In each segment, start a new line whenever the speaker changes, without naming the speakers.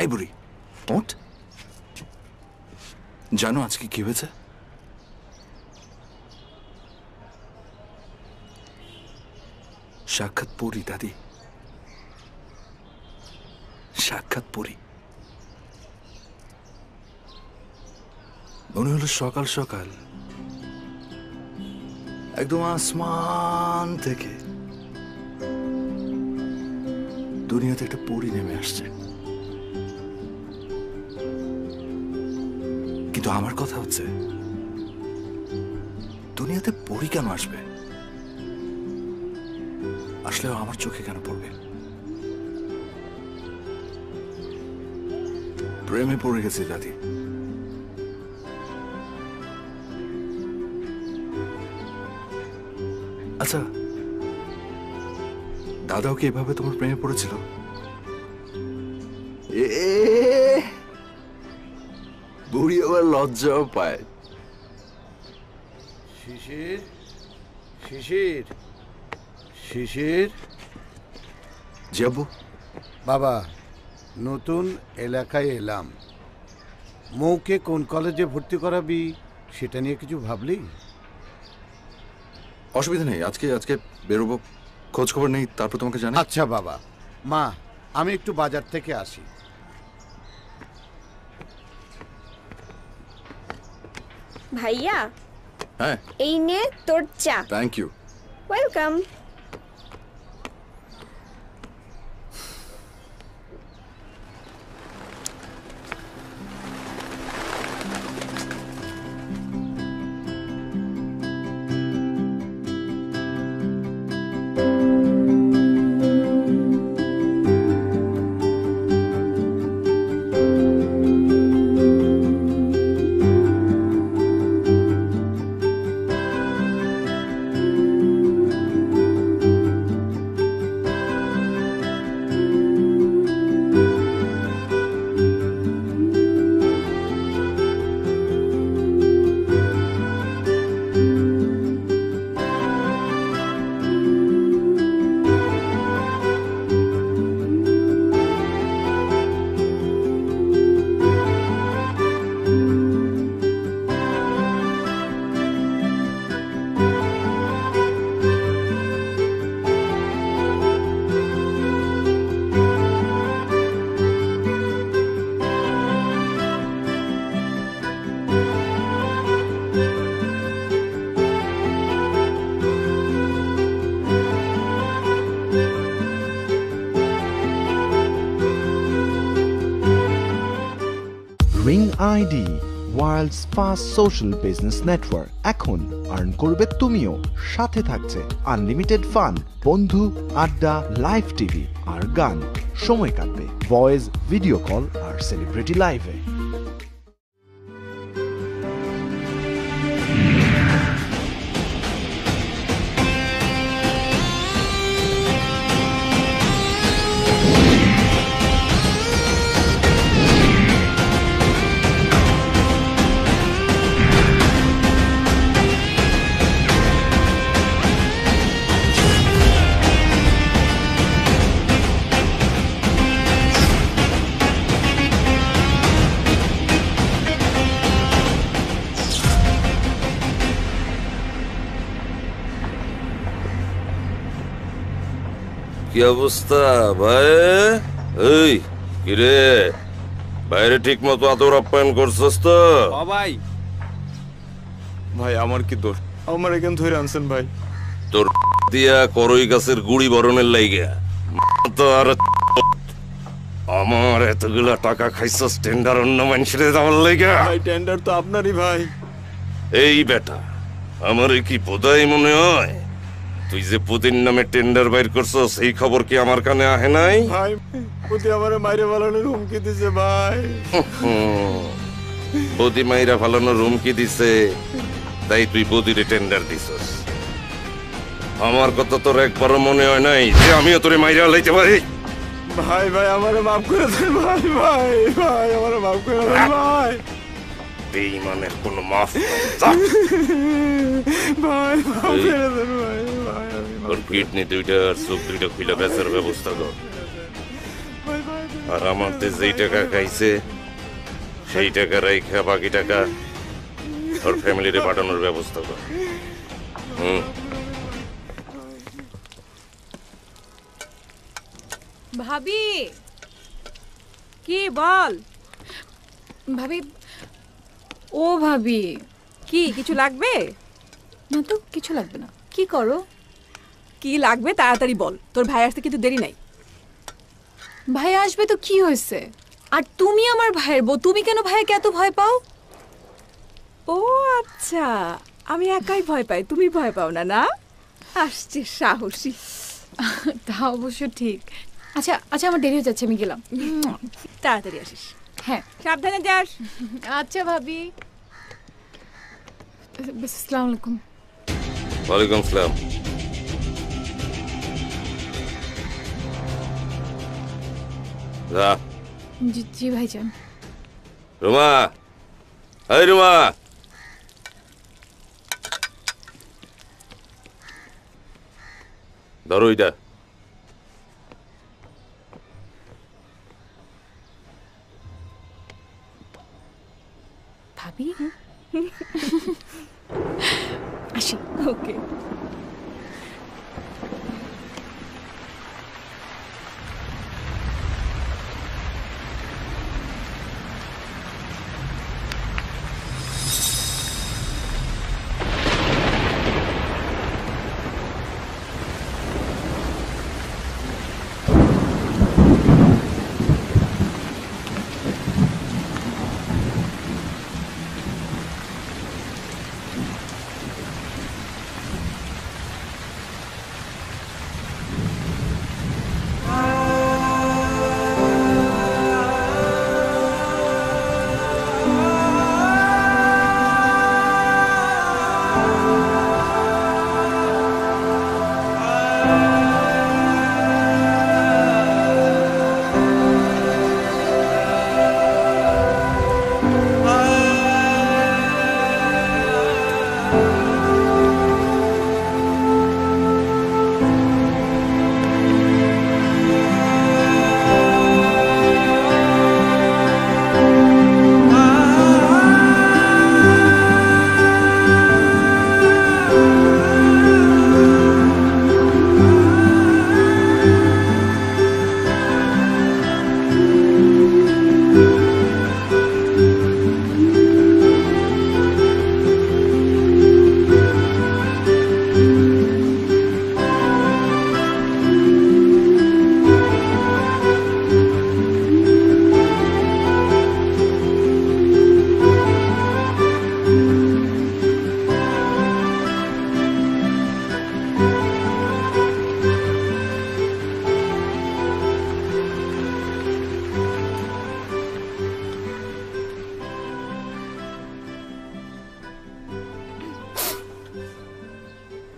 এই বুড়ি ওঠ। জানো আজকে কি হয়েছে? সাক্ষাৎ পড়ি দাদি, সাক্ষাৎ পড়ি। মনে হলো সকাল সকাল একদম আসমান থেকে দুনিয়াতে একটা পরী নেমে আসছে। কিন্তু আমার কথা হচ্ছে, দুনিয়াতে পরী কেন আসবে? আসলেও আমার চোখে কেন পড়বে? প্রেমে পড়ে গেছে দাদি। আচ্ছা, দাদাও কি এভাবে তোমার প্রেমে পড়েছিল? বুড়ি আবার লজ্জাও পায়।
শিশির, শিশির, শিশির।
যাবো
বাবা, নতুন এলাকায় এলাম। মৌকে কোন কলেজে ভর্তি করাবি সেটা নিয়ে কিছু ভাবলি?
অসুবিধা নেই, আজকে আজকে বেরোবো, খোঁজ খবর নেই, তারপর তোমাকে জানাই।
আচ্ছা বাবা। মা, আমি একটু বাজার থেকে আসি।
ভাইয়া,
হ্যাঁ,
এই নে তোর চা।
Thank you.
Welcome.
Ring ID, world's first social business network. এখন আর্ন করবে তুমিও। সাথে থাকছে আনলিমিটেড ফান, বন্ধু, আড্ডা, লাইভ টিভি আর গান। সময় কাটবে ভয়েস, ভিডিও কল আর সেলিব্রিটি লাইভে।
কি অবস্থা ভাই? এই কিরে, বাইরে ঠিক মতো আদর আপ্যায়ন করছস তো?
ভাই ভাই আমার কি দোষ? আমার এখান ধরে আনছেন ভাই।
তোর দিয়া করই গাছের গুড়ি বরণের লাইগা তো আর আমার এতগুলা টাকা খাইছস টেন্ডার অন্য মানুষের দেওয়ার লাইগা?
ভাই টেন্ডার তো আপনারই ভাই।
এই বেটা, আমার কি বোধাই মনে হয় তুই যে পুতিন নামে টেন্ডার বাইর করছস এই খবর কি আমার কানে আহে নাই?
ভাই পুতি আমারে মাইরে ফালানোর হুমকি দিছে ভাই।
বদি মাইরা ফালানোর হুমকি দিছে তাই তুই বদিরে টেন্ডার দিছস? আমার কথা তোর একবারও মনে হয় নাই যে আমিও তোরে মাইরা লাইতে পারি?
ভাই ভাই আমারে মাফ করে দেন ভাই। ভাই ভাই আমারে মাফ করে দেন ভাই।
বেঈমানের কোনো মাফ নাই।
ভাই মাফ করে দেন ভাই।
তোর কিডনি দুইটা আর চোখ দুইটা খুলে বেচার ব্যবস্থা কর।
ভাই ভাই
আর আমাদের যেই টাকা খাইছে সেই টাকা রাইখা বাকি টাকা ওর ফ্যামিলিরে পাঠানোর ব্যবস্থা কর।
ভাবি কি বল
ভাবি, ও ভাবি,
কি কিছু লাগবে?
না তো কিছু লাগবে না। কি করো?
কি লাগবে তাড়াতাড়ি বল, তোর ভাই আসতে কিন্তু দেরি নাই।
ভাই আসবে তো কি হয়েছে? আর তুমি আমার ভাইয়ের বউ, তুমি কেন ভাইকে এত ভয় পাও?
ও আচ্ছা, আমি একাই ভয় পাই, তুমি ভয় পাও না? না, আসছে সাহসী।
তা অবশ্য ঠিক। আচ্ছা আচ্ছা, আমার দেরি হয়ে যাচ্ছে, আমি গেলাম।
তাড়াতাড়ি আসিস।
হ্যাঁ,
সাবধানে যাস।
আচ্ছা ভাবি। আসসালামু আলাইকুম।
ওয়ালাইকুম আসসালাম। যা।
জি জি ভাইজান।
রুমা, এই রুমা, ধরো এটা।
ভাবি আসি।
ওকে।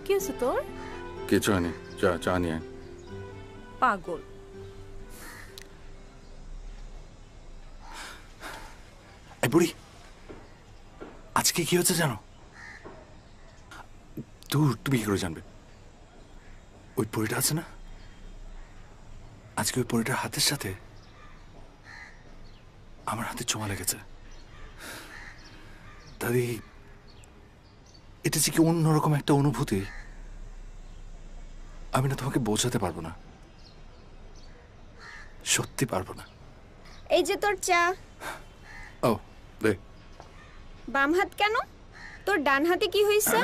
কি হয়েছে তোর?
কিছু হয়নি, চা চা নিয়ে আয়।
পাগল।
এই বুড়ি, আজকে কি হচ্ছে জানো? তুমি কি করে জানবে? ওই পরিটা আছে না, আজকে ওই পরিটার হাতের সাথে আমার হাতে চোমা লেগেছে। দাদি, এটা যে কি অন্যরকম একটা অনুভূতি, আমি না তোমাকে বোঝাতে পারবো না, সত্যি পারবো না।
এই যে তোর চা।
ও দে।
বাম হাত কেন? তোর ডান হাতে কি হয়েছে?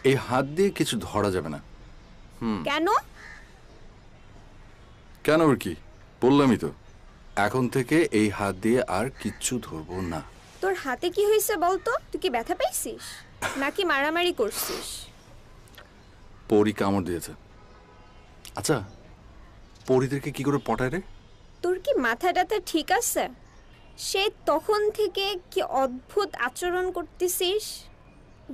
এই হাত দিয়ে কিছু ধরা যাবে না।
কেন?
কেন আর কি, বললামই তো, এখন থেকে এই হাত দিয়ে আর কিচ্ছু ধরবো না।
তোর হাতে কি হয়েছে বলতো? তুই কি ব্যথা পাইছিস নাকি মারামারি করছিস?
পরি কামড় দিয়েছে। আচ্ছা, পরিদেরকে কি করে পটায় রে?
তোর কি মাথাটাতে ঠিক আছে? সে তখন থেকে কি অদ্ভুত আচরণ করতেছিস।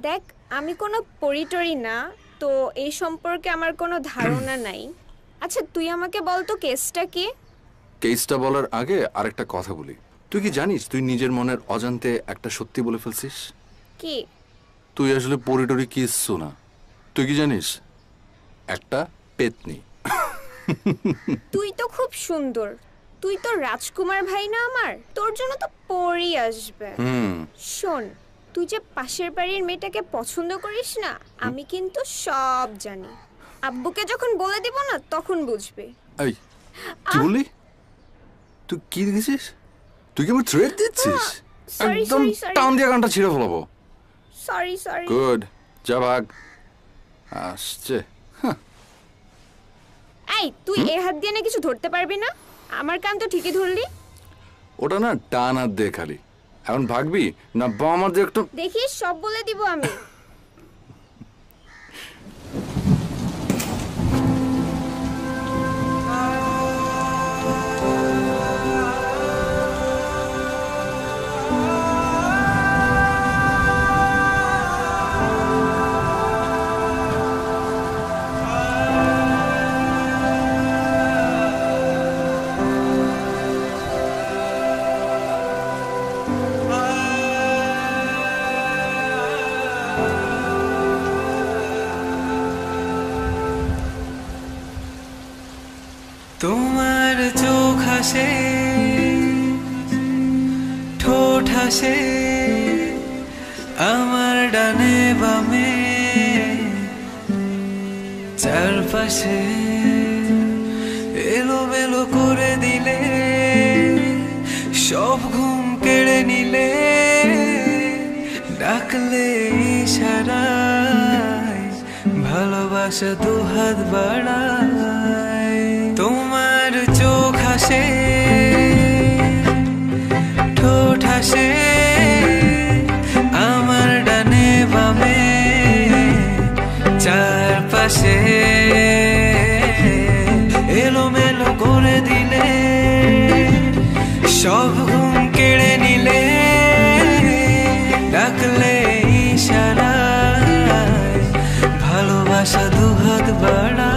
দেখ, আমি কোনো পরিটরি না, তো এই সম্পর্কে আমার কোনো ধারণা নাই। আচ্ছা তুই আমাকে বল তো কেসটা কি?
কেসটা বলার আগে আরেকটা কথা বলি। তুই কি জানিস তুই নিজের মনের অজান্তে একটা সত্যি বলে ফেলছিস?
কি?
তুই আসলে পরিটরি কিচ্ছু না, তুই কি জানিস? একটা পেতনি।
তুই তো খুব সুন্দর, তুই তো রাজকুমার ভাই না আমার, তোর জন্য তো পরি আসবে। শোন, তুই যে পাশের বাড়ির মেয়েটাকে পছন্দ করিস না, আমি কিন্তু সব জানি। আব্বুকে যখন বলে দিব না তখন বুঝবি।
এই কি বললি? তুই কি দেখেছিস? তুই কি আমার থ্রেট দিচ্ছিস? একদম টান দিয়ে গানটা ছিঁড়ে ফেলাবো।
Sorry sorry.
গুড, যা ভাগ। আসছে।
এই তুই এ হাত দিয়ে না কিছু ধরতে পারবি না? আমার কান তো ঠিকই ধরলি।
ওটা না টান হাত দিয়ে খালি। এখন ভাগবি না বাম হাত দিয়ে একটু?
দেখিস সব বলে দিব আমি।
তোমার চোখ হাসে, ঠোঁট হাসে, আমার ডানে বামে, চারপাশে এলোমেলো করে দিলে, সব ঘুম কেড়ে নিলে, ডাকলে ইশারায়, ভালোবাসা দুহাত বাড়ায়। তোমার চোখ হাসে, ঠোঁট হাসে, আমার ডানে বামে, চারপাশে এলোমেলো করে দিলে, সব ঘুম কেড়ে নিলে, ডাকলে ইশারায়, ভালোবাসা দুহাত বাড়ায়।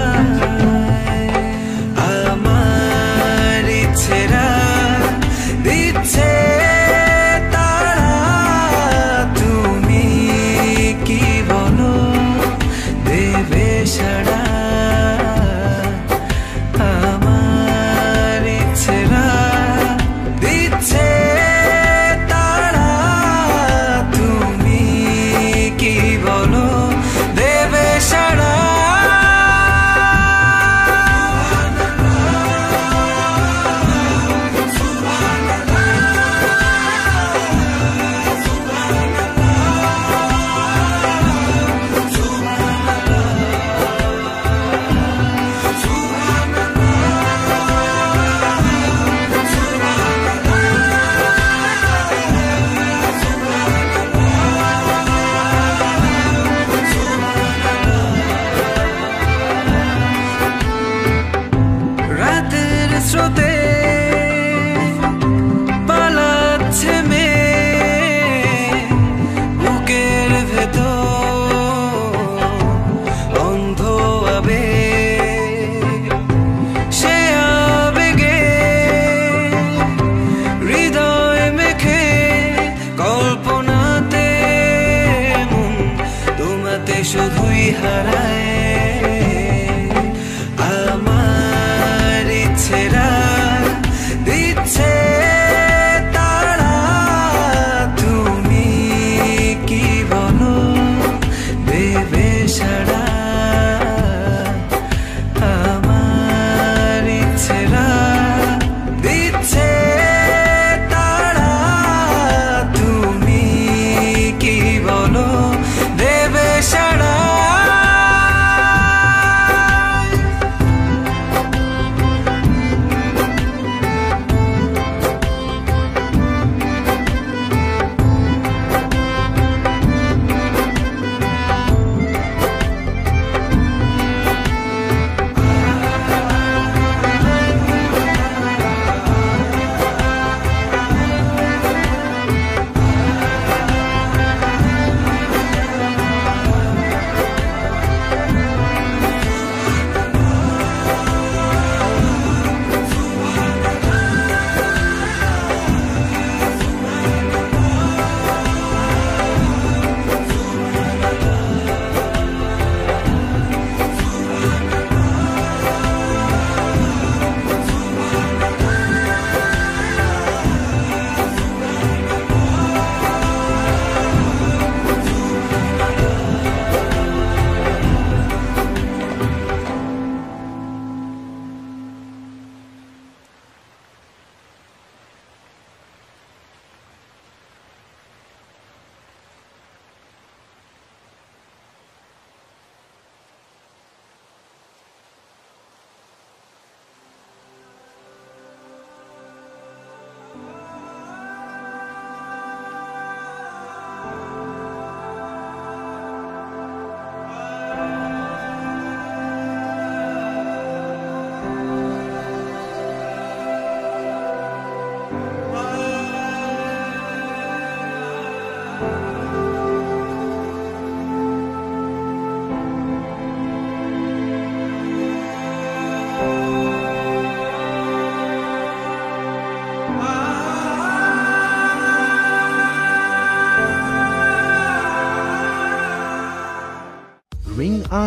আমার ইচ্ছেরা দিচ্ছে তারা, তুমি কি বলো দেবে সাড়া? আমার ইচ্ছেরা দিচ্ছে তারা, তুমি কি বলো দেবে সাড়া?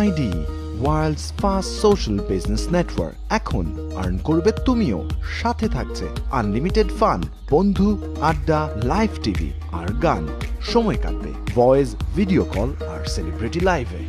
ID world's first social business network. এখন আর্ন করবে তুমিও, সাথে থাকছে আনলিমিটেড ফান, বন্ধু, আড্ডা, লাইভ টিভি আর গান। সময় কাটবে ভয়েস, ভিডিও কল আর সেলিব্রিটি লাইভে।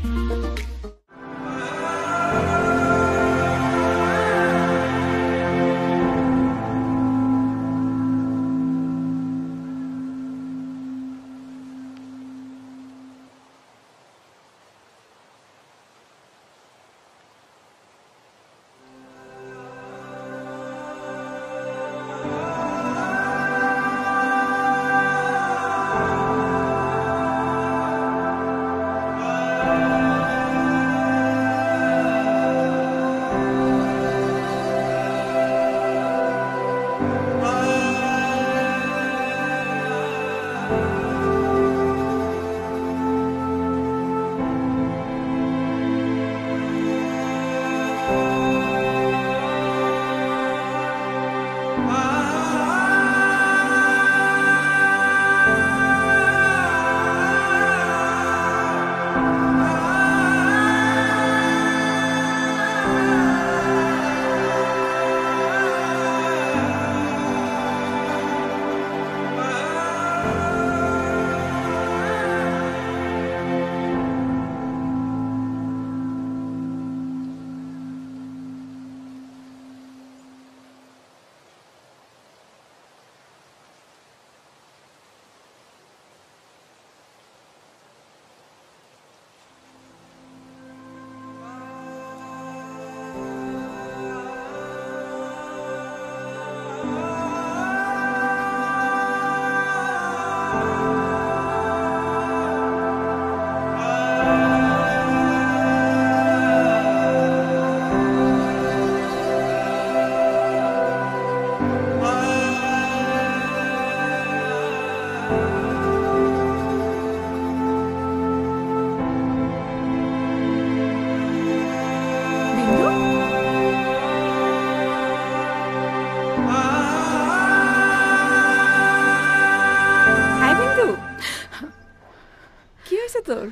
তোর?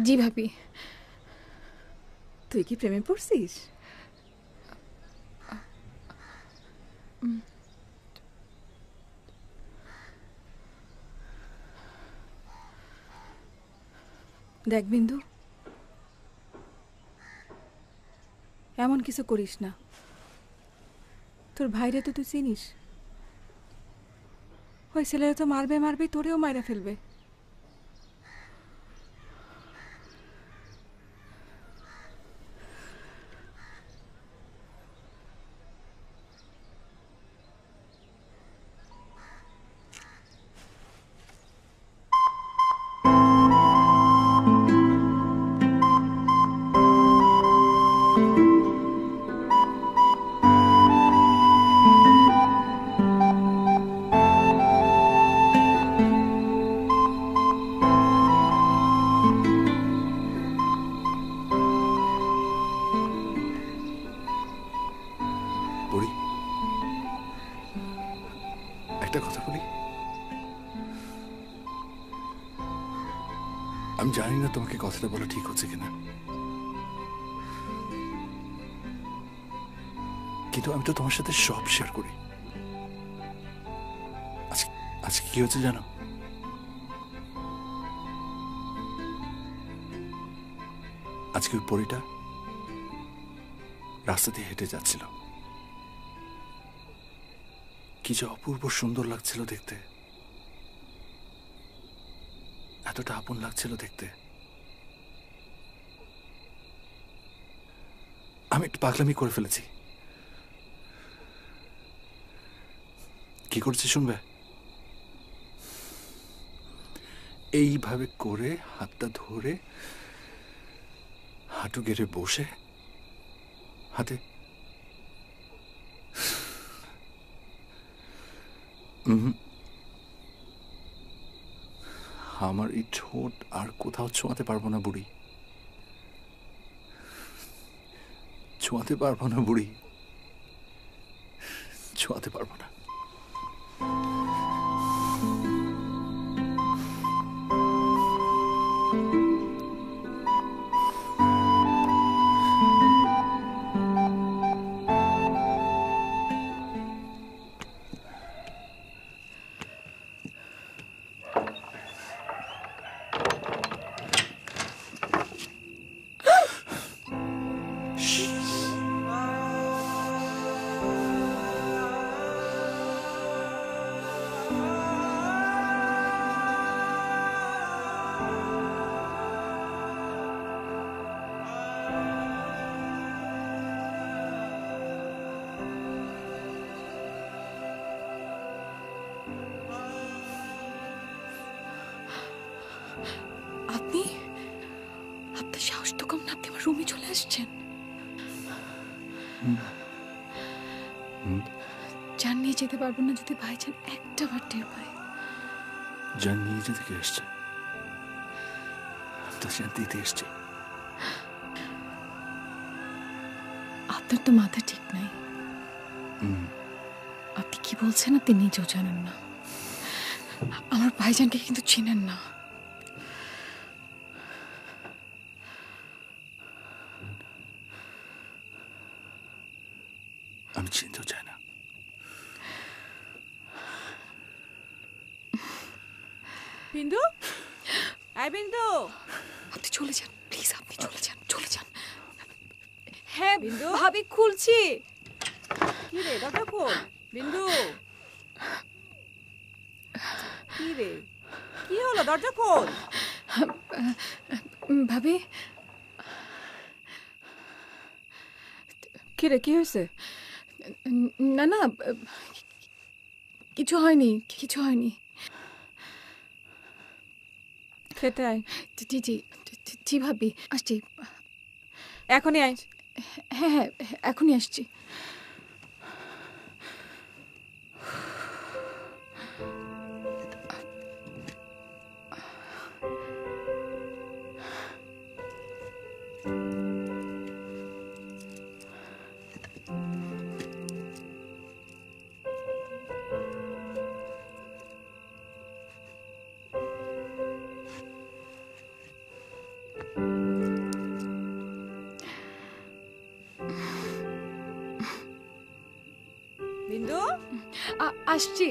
জি ভাবি।
তুই কি প্রেমে পড়ছিস? দেখ বিন্দু, এমন কিছু করিস না। তোর ভাইরে তো তুই চিনিস, ওই ছেলেরা তো মারবে মারবে, তোরেও মাইরা ফেলবে।
একটা কথা বলি, আমি জানি না তোমাকে কথাটা বলা ঠিক হচ্ছে কিনা, কিন্তু আমি তো তোমার সাথে সব শেয়ার করি। আজকে কি হচ্ছে জানো? আজকে ওই পরীটা রাস্তা দিয়ে হেঁটে যাচ্ছিল, কি যে অপূর্ব সুন্দর লাগছিল দেখতে, এতটা আপন লাগছিল দেখতে। আমি একটু পাগলামি করে ফেলেছি। কি করছি শুনবে? এইভাবে করে হাতটা ধরে হাঁটু গেড়ে বসে হাতে আমার এই ঠোঁট আর কোথাও ছোঁয়াতে পারবো না বুড়ি, ছোঁয়াতে পারবো না বুড়ি, ছোঁয়াতে পারবো না।
আপনার সাহস তো কম না, আপনি আমার রুমে চলে আসছেন। জান নিয়ে যেতে পারবো না যদি ভাইজান একটা বার টের পায়।
জান নিয়ে যেতে কে এসছে? তো জান দিতে এসছে।
আপনার তো মাথা ঠিক নাই। আপনি কি বলছেন আপনি নিজেও জানেন না। আমার ভাইজানকে কিন্তু চিনেন না।
আমি চিনতেও চাই না।
বিন্দু, আই বিন্দু,
আপনি চলে যান প্লিজ, আপনি চলে যান, চলে যান। হ্যাঁ
বিন্দু?
ভাবি খুলছি।
কি রে দরজা খোল। বিন্দু, কি রে, কি হলো? দরজা খোল।
ভাবি,
কি রে, কি হয়েছে?
না না কিছু হয়নি, কিছু হয়নি।
খেতে আয়।
জি জি জি ভাবি, আসছি।
এখনই আয়।
হ্যাঁ হ্যাঁ এখনই আসছি।
বিন্দু,
আসছি।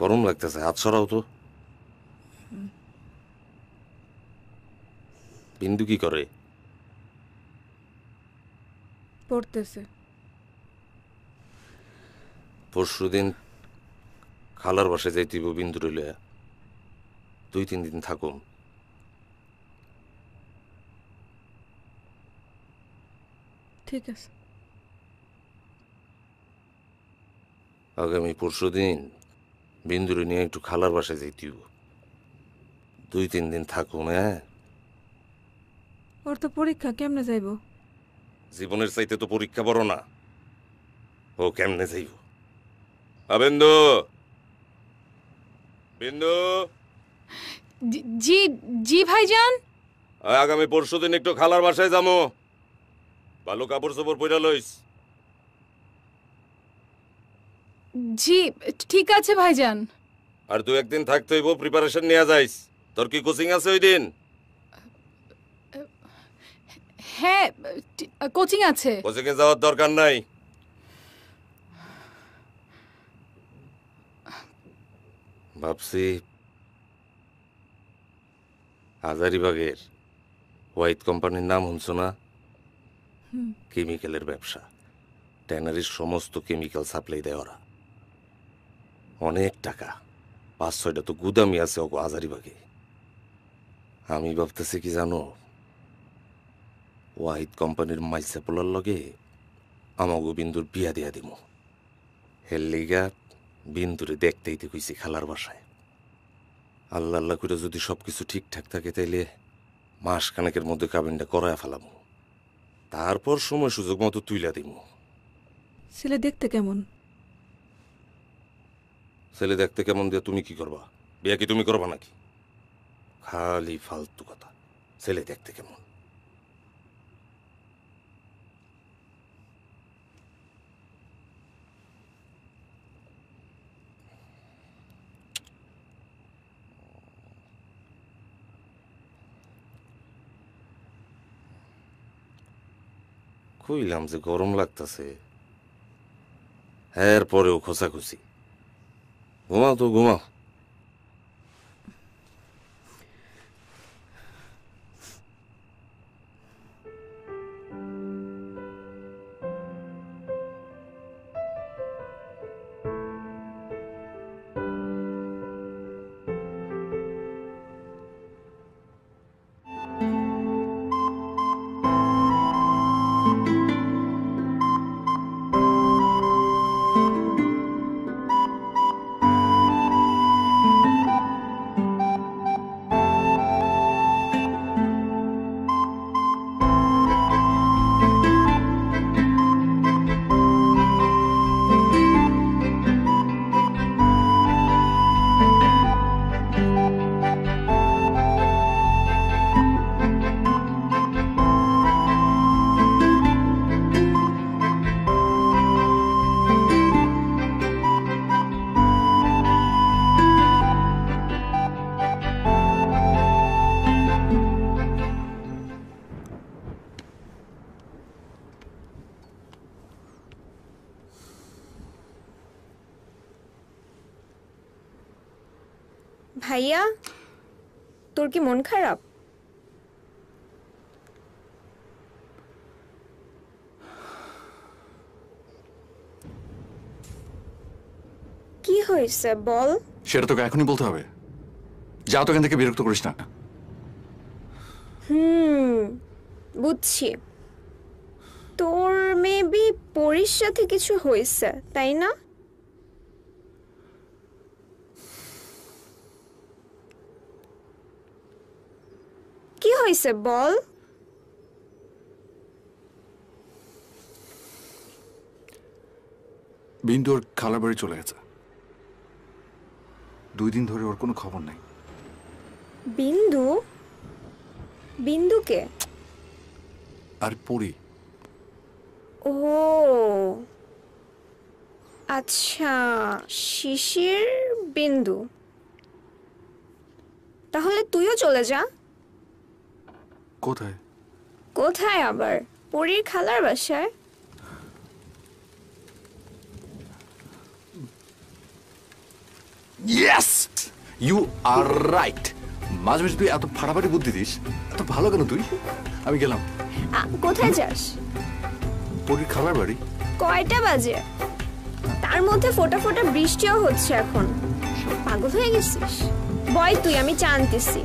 গরম লাগতেছে, হাত সরাও তো। বিন্দু কি করে?
পড়তেছে।
পরশুদিন খালার বাসায় যাইতেইব বিন্দু রইলে 2-3 দিন থাকুন।
ঠিক আছে।
আগামী পরশুদিন বিন্দুরে নিয়ে একটু খালার বাসায় যাইতেইব। 2-3 দিন থাকুন। হ্যাঁ,
ওর তো পরীক্ষা, কেমনে যাইব?
জীবনের চাইতে তো পরীক্ষা বড় না। ও কেমনে যাইব? বিন্দু, বিন্দু,
জি জি ভাইজান।
আগামী পরশুদিন একটু খালার বাসায় যাবো। ভালো কাপড় চোপড় পইরা লইস।
জি ঠিক আছে ভাইজান।
আর 2-1 দিন থাকতে হইব, প্রিপারেশন নিয়ে যাইস। তোর কি কোচিং আছে ওই দিন?
হ্যাঁ কোচিং আছে।
কোচিং এ যাওয়ার দরকার নাই। ভাবছি হাজারিবাগের হোয়াইট কোম্পানির নাম শুনছো না? কেমিক্যালের ব্যবসা। ট্যানারির সমস্ত কেমিক্যাল সাপ্লাই দেয় ওরা। অনেক টাকা। 5-6টা তো গুদামি আছে ওগো হাজারিবাগে। আমি ভাবতেছি কি জানো, হোয়াইট কোম্পানির মাইসা পোলার লগে আমাগো বিন্দুর বিয়া দিয়া দিমু। হের লিগা বিন্দুরে দেখতেই তো কইছি খালার বাসায়। আল্লাহ আল্লাহ করে যদি সবকিছু ঠিকঠাক থাকে তাইলে মাস খানেকের মধ্যে কাবিনটা করায় ফেলামু। তারপর সময় সুযোগ মতো তুইলা দিমু।
ছেলে দেখতে কেমন?
ছেলে দেখতে কেমন দিয়ে তুমি কি করবা? বিয়া কি তুমি করবা নাকি? খালি ফালতু কথা। ছেলে দেখতে কেমন? কইলাম যে গরম লাগতেছে, এর পরেও খোঁচাখুচি। ঘুমাও তো ঘুমাও।
ভাইয়া, তোর কি মন খারাপ? কি হয়েছে বল।
সেটা তোকে এখনই বলতে হবে? যা, তো এখান থেকে বিরক্ত করিস না।
বুঝছি, তোর মেবি পরীর সাথে কিছু হয়েছে, তাই না? কি হয়েছে বল।
বিন্দু ওর খালার বাড়ি চলে গেছে। 2 দিন ধরে ওর কোনো খবর নাই।
বিন্দু? বিন্দুকে?
আর পরি।
ও আচ্ছা, শিশির বিন্দু। তাহলে তুইও চলে যা।
কোথায়?
কোথায় আবার? পরীর খালার বাসায়।
Yes, you are right. মাঝে মাঝে তুই এত ফাটাফাটি বুদ্ধি দিস, এত ভালো কেন তুই? আমি গেলাম।
কোথায় যাস?
পরীর খালার বাড়ি।
কয়টা বাজে? তার মধ্যে ফোটা ফোটা বৃষ্টিও হচ্ছে এখন। পাগল হয়ে গেছিস? বয় তুই, আমি চা আনতেছি।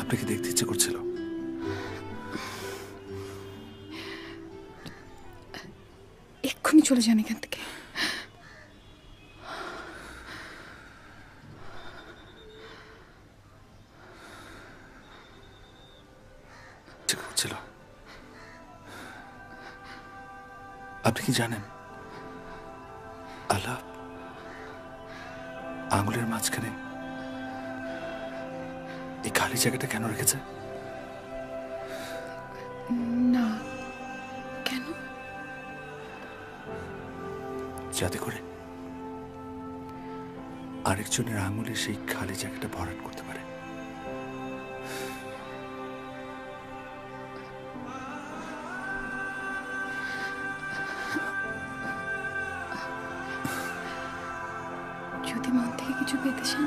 আপনাকে দেখতে ইচ্ছে করছিল।
এক্ষুনি চলে যান এখান থেকে।
আপনি কি জানেন আল্লাহ আঙুলের মাঝখানে এই খালি জায়গাটা কেন রেখেছে?
না, কেন?
যাতে করে আরেকজনের আঙুলে সেই খালি জায়গাটা ভরাট করতে পারে।
যদি মন থেকে কিছু পেতে চান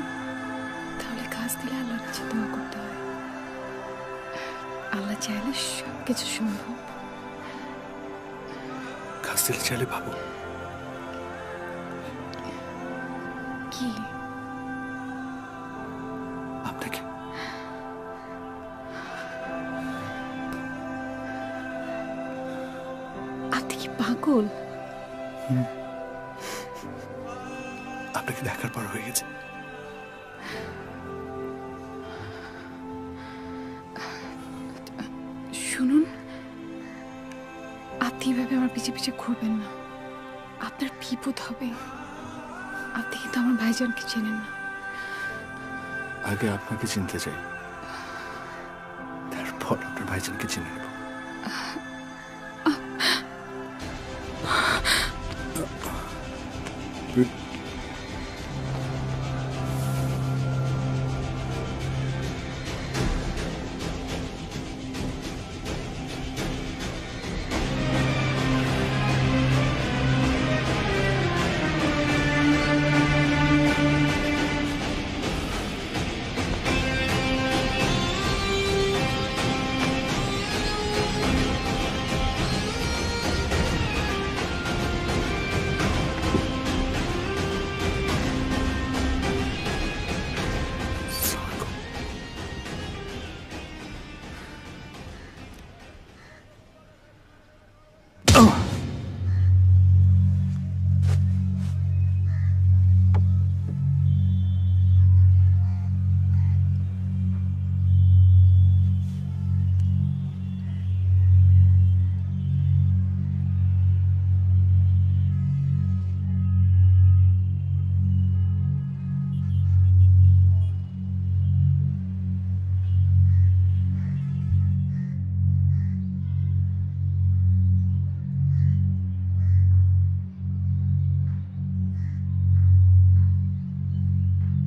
তাহলে কাজ দিলে আল্লাহর কাছে দোয়া করতে হয়। আল্লাহ চাইলে সব কিছু সম্ভব।
কাজ দিলে চাইলে ভাবো
কি?
আপনাকে।
আপনি কি পাগল?
আপনাকে দেখার পর হয়ে গেছে।
শুনুন, আপনি এভাবে আমার পিছে পিছে ঘুরবেন না, আপনার বিপদ হবে। আপনি কিন্তু আমার ভাইজানকে চেনেন না।
আগে আপনাকে চিনতে চাই, তারপর আপনার ভাইজানকে চিনে নেব।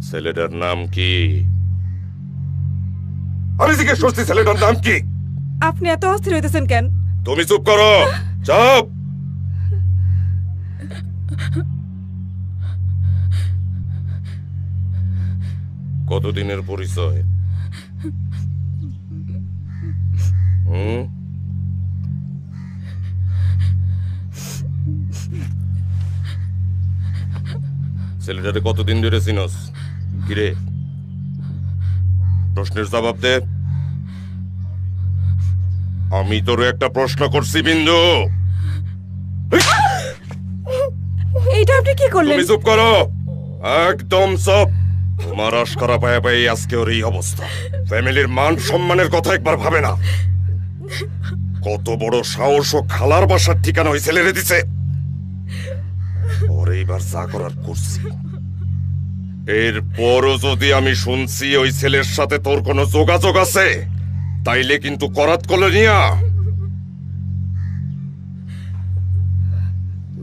ছেলেটার নাম কি? আমি জিজ্ঞেস করছি ছেলেটার নাম কি?
আপনি এত অস্থির হইতেছেন কেন?
তুমি চুপ করো, চুপ। কতদিনের পরিচয়? ছেলেটারে কতদিন ধরে চিনস? কিরে, প্রশ্নের জবাব দে। আমি তোর একটা প্রশ্ন করছি বিন্দু।
এইটা আপনি কি করলেন?
তুমি চুপ করো, একদম চুপ। তোমার আশকারা পায়ে পায়ে আজকে ওর এই অবস্থা। ফ্যামিলির মান সম্মানের কথা একবার ভাবে না। কত বড় সাহস ও খালার বাসার ঠিকানা ওই ছেলেরে দিছে। ওর এইবার যা করার করছি। এরপরও যদি আমি শুনছি ওই ছেলের সাথে তোর কোনো যোগাযোগ আছে, তাইলে কিন্তু করাত কোলে নিয়া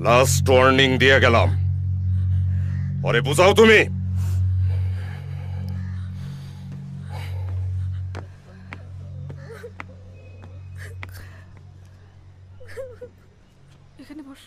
লাস্ট ওয়ার্নিং দিয়ে গেলাম। পরে বুঝাও তুমি।
এখানে বস।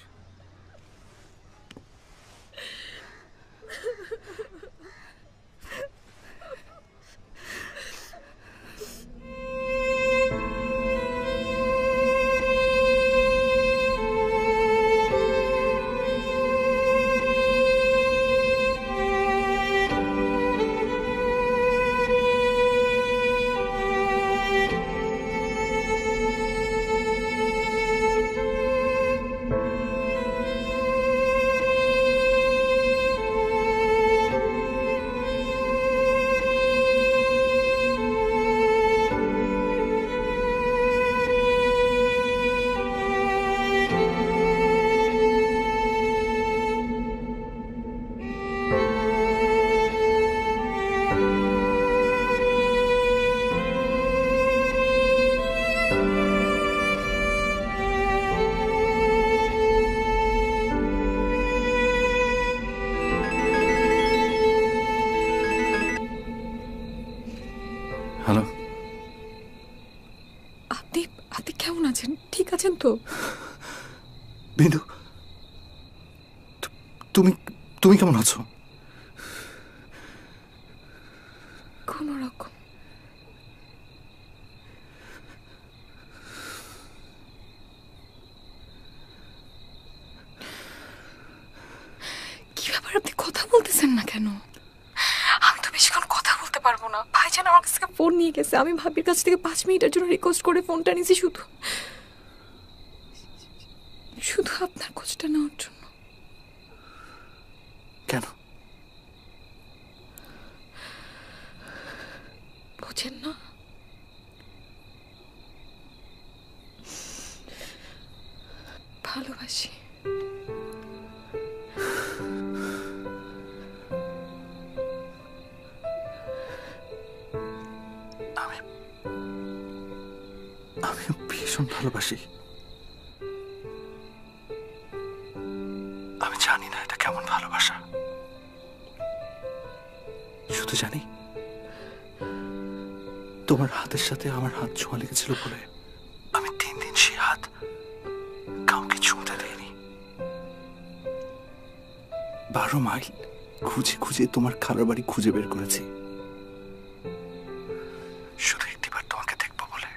হ্যালো,
আপনি কেমন আছেন? ঠিক আছেন তো?
বিন্দু, তুমি তুমি কেমন আছো?
কোন রকম। কি ব্যাপার, আপনি কথা বলতেছেন না কেন? আমি তো বেশিক্ষণ কথা বলতে পারবো না। ভাইজান আমার কাছ থেকে ফোন নিয়ে গেছে। আমি ভাবির কাছ থেকে 5 মিনিটের জন্য রিকোয়েস্ট করে ফোনটা নিয়েছি, শুধু আপনার খোঁজটা নেওয়ার জন্য।
কেন?
বুঝেন না? ভালোবাসি।
আমিও ভীষণ ভালোবাসি। আমি জানি না এটা কেমন ভালোবাসা, শুধু জানি তোমার হাতের সাথে আমার হাত ছোঁয়া লেগেছিল বলে আমি 3 দিন সেই হাত কাউকে ছুঁতে দেয়নি। 12 মাইল খুঁজে খুঁজে তোমার খালার বাড়ি খুঁজে বের করেছি, শুধু একটিবার তোমাকে দেখবো বলে।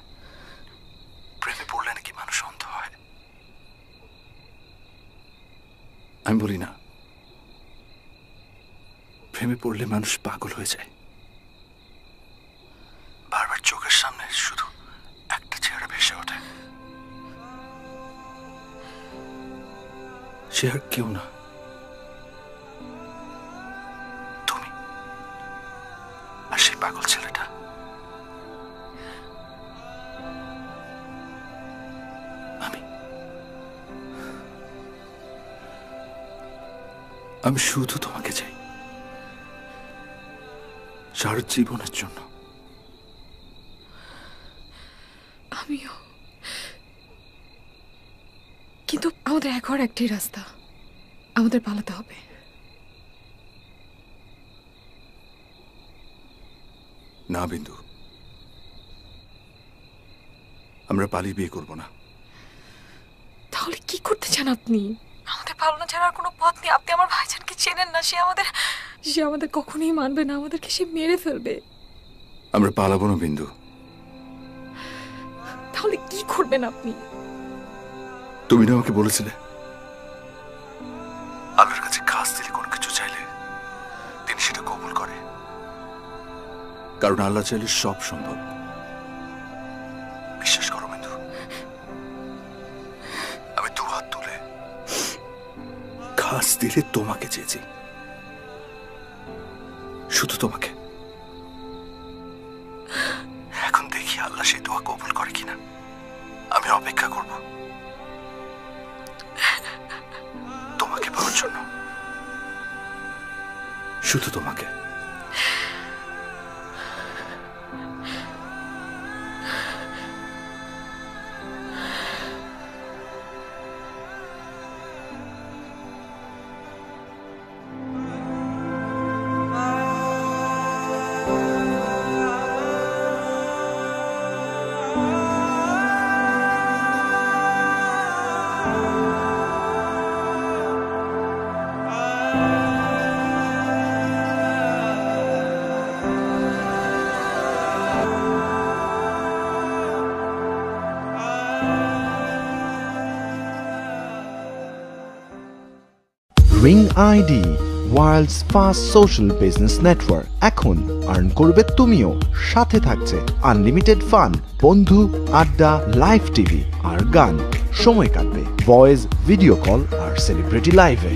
প্রেমে পড়লে নাকি মানুষ অন্ধ হয়। আমি বলি না, প্রেমে পড়লে মানুষ পাগল হয়ে যায়। বারবার চোখের সামনে শুধু একটা চেহারা ভেসে ওঠে, সে আর কেউ না, তুমি। আর সেই পাগল ছেলেটা আমি শুধু তোমাকে চাই, সারা জীবনের জন্য।
আমিও। কিন্তু আমাদের এক হওয়ার একটাই রাস্তা, আমাদের পালাতে হবে।
না বিন্দু, আমরা পালিয়ে বিয়ে করব না।
তাহলে কি করতে চান আপনি? আমাদের পালানো ছাড়া আর কোনো পথ নেই। আপনি আমার ভাইজানকে চেনেন না, সে আমাদের কখনোই মানবে না, আমাদেরকে সে মেরে ফেলবে।
আমরা পালাবো না বিন্দু।
তাহলে কি করবেন আপনি?
তুমি না আমাকে বলেছিলে আল্লাহর কাছে খাস দিলে কোনো কিছু চাইলে তিনি সেটা কবুল করে, কারণ আল্লাহ চাইলে সব সম্ভব। বিশ্বাস করো বিন্দু, আমি 2 হাত তুলে খাস দিলে তোমাকে চেয়েছি, শুধু তোমাকে। এখন দেখি আল্লাহ সেই দোয়া কবুল করে কিনা। আমি অপেক্ষা করব তোমাকে পাওয়ার জন্য, শুধু তোমাকে।
Ring ID, world's first social business network. এখন আর্ন করবে তুমিও, সাথে থাকছে আনলিমিটেড ফান, বন্ধু, আড্ডা, লাইভ টিভি আর গান। সময় কাটবে ভয়েস, ভিডিও কল আর সেলিব্রিটি লাইভে।